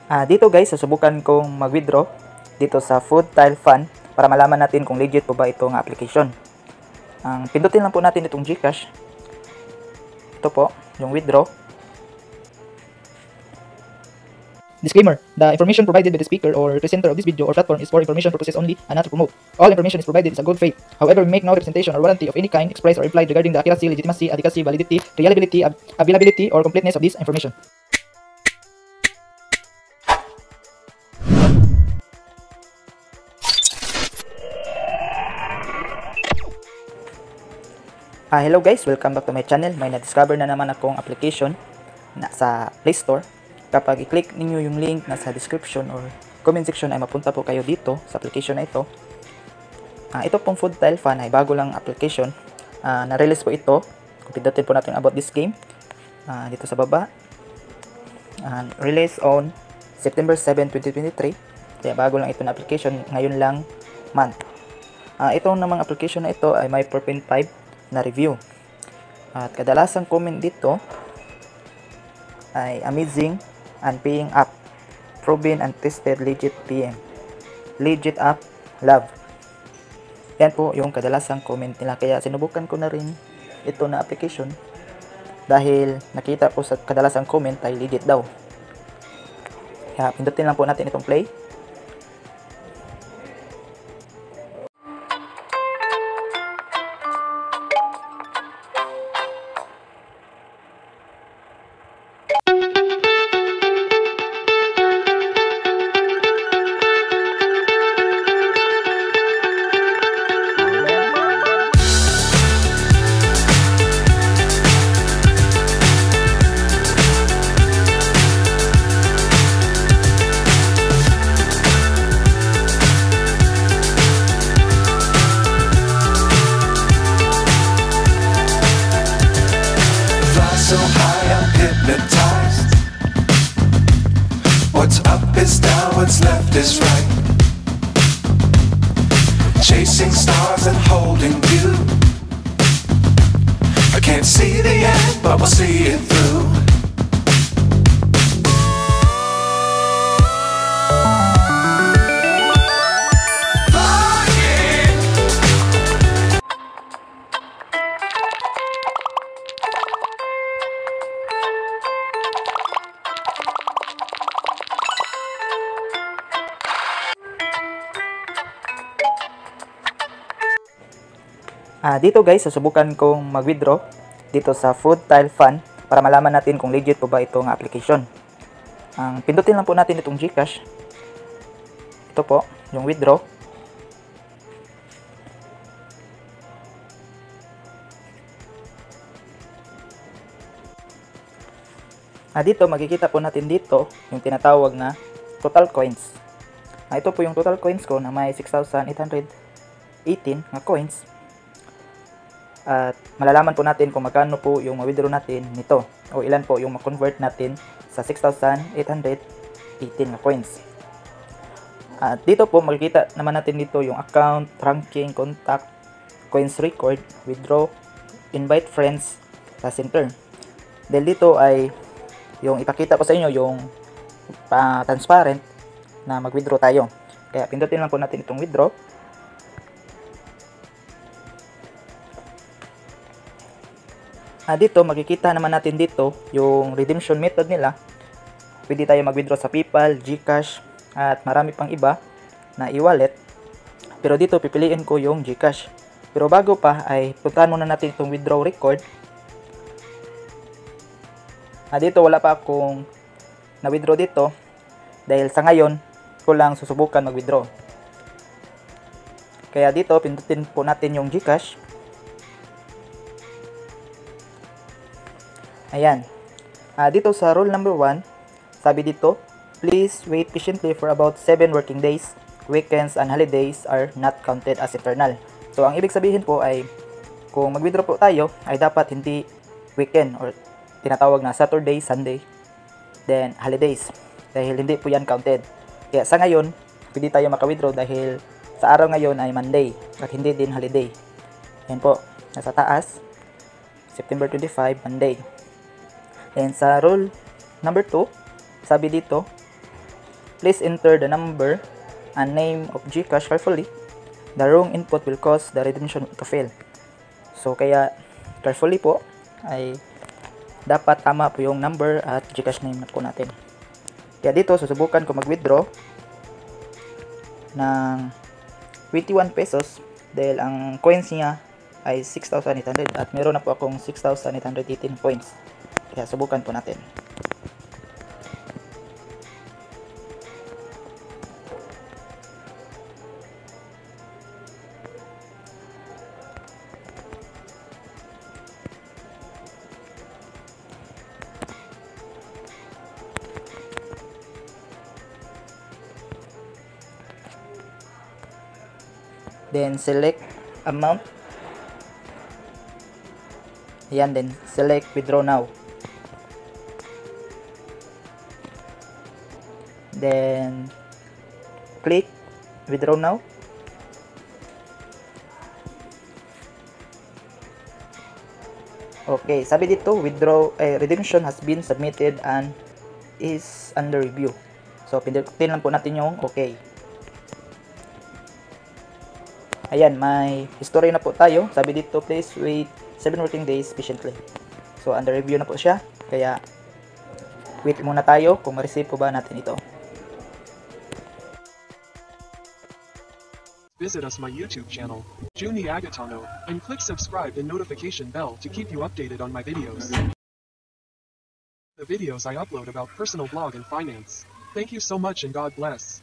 Dito guys, susubukan kong mag-withdraw dito sa Food Tile Fund para malaman natin kung legit po ba itong application. Pindutin lang po natin itong GCash. Ito po, yung withdraw. Disclaimer: the information provided by the speaker or presenter of this video or platform is for information purposes only and not to promote. All information is provided is a good faith. However, we make no representation or warranty of any kind expressed or implied regarding the accuracy, legitimacy, adequacy, validity, reliability, availability, or completeness of this information. Hello guys, welcome back to my channel. May na-discover na naman akong application na sa Play Store. Kapag i-click ninyo yung link na sa description or comment section ay mapunta po kayo dito sa application na ito. Ito pong Food Tile Fund ay bago lang application. Na-release po ito. Kung pindutin po natin about this game, dito sa baba. Release on September 7, 2023. Kaya bago lang ito na application, ngayon lang month. Itong namang application na ito ay may 4.5 na review. At kadalasang comment dito ay amazing and paying up, proven and tested, legit PM, legit app, love. Yan po yung kadalasang comment nila. Kaya sinubukan ko na rin ito na application dahil nakita po sa kadalasang comment ay legit daw. Kaya pindutin lang po natin itong play. So high I'm hypnotized. What's up is down, what's left is right. Chasing stars and holding you. I can't see the end, but we'll see it through. Dito guys, susubukan kong mag-withdraw dito sa Food Tile Fund para malaman natin kung legit po ba itong application. Pindutin lang po natin itong GCash. Ito po, yung withdraw. Dito makikita po natin dito yung tinatawag na total coins. Ito po yung total coins ko na may 6,818 na coins. At malalaman po natin kung magkano po yung ma-withdraw natin nito o ilan po yung ma-convert natin sa 6,818 na coins. At dito po makikita naman natin dito yung account, ranking, contact, coins record, withdraw, invite friends, sa center. Dahil dito ay yung ipakita ko sa inyo yung transparent na mag-withdraw tayo. Kaya pindutin lang po natin itong withdraw. Dito makikita naman natin dito yung redemption method nila. Pwede tayo mag-withdraw sa PayPal, GCash at marami pang iba na e-wallet. Pero dito pipiliin ko yung GCash. Pero bago pa ay puntahan muna natin itong withdraw record. Dito wala pa akong na-withdraw dito dahil sa ngayon ko lang susubukan mag-withdraw. Kaya dito pindutin po natin yung GCash. Ayan. Dito sa rule number 1, sabi dito, please wait patiently for about 7 working days. Weekends and holidays are not counted as eternal. So, ang ibig sabihin po ay, kung mag-withdraw po tayo, ay dapat hindi weekend or tinatawag na Saturday, Sunday, then holidays. Dahil hindi po yan counted. Kaya sa ngayon, pwede tayo maka-withdraw dahil sa araw ngayon ay Monday at hindi din holiday. Yan po, nasa taas, September 25, Monday. And sa rule number 2, sabi dito, Please enter the number and name of GCash carefully. The wrong input will cause the redemption to fail. So kaya carefully po ay dapat tama po yung number at GCash name na po natin. Kaya dito susubukan ko mag-withdraw ng 21 pesos dahil ang coins niya ay 6,800 at meron na po akong 6,818 points. Kaya subukan po natin. Then select amount. Ayan, then select withdraw now. Then click withdraw now. Okay, sabi dito redemption has been submitted and is under review. So pindutin lang po natin yung okay. Ayan, may history na po tayo. Sabi dito, please wait 7 working days patiently. So, under review na po siya. Kaya, wait muna tayo kung ma-receive po ba natin ito. Visit us my YouTube channel, Juni Agatano, and click subscribe and notification bell to keep you updated on my videos. The videos I upload about personal blog and finance. Thank you so much and God bless.